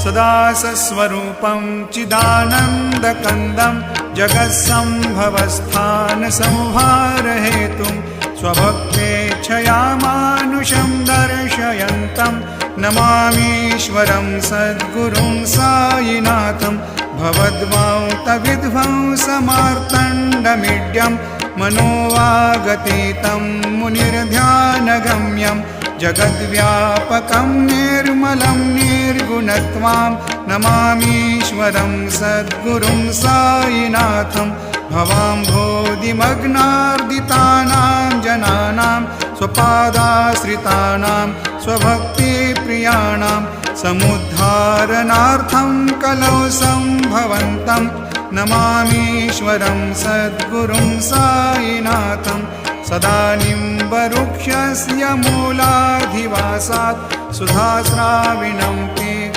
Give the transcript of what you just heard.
सदा सस्वरूपं चिदानन्दकन्दं जगत्सम्भवस्थानसंहारहेतुं स्वभक्तेच्छया मानुषं दर्शयन्तं नमामीश्वरं सद्गुरुं सायिनाथं भवद्वान्तविध्वंसमार्तण्डमीड्यं मनोवागतीतं मुनिर्ध्यानगम्यं जगद्व्यापकं निर्मलं निर्गुणत्वां नमामीश्वरं सद्गुरुं सायिनाथं भवाम्भोधिमग्नार्दितानां जनानां स्वपादाश्रितानां स्वभक्तिप्रियाणां समुद्धारणार्थं कलौ सम्भवन्तं नमामीश्वरं सद्गुरुं सायिनाथं सदा निम्बवृक्षस्य मूलाधिवासात् सुधास्राविणं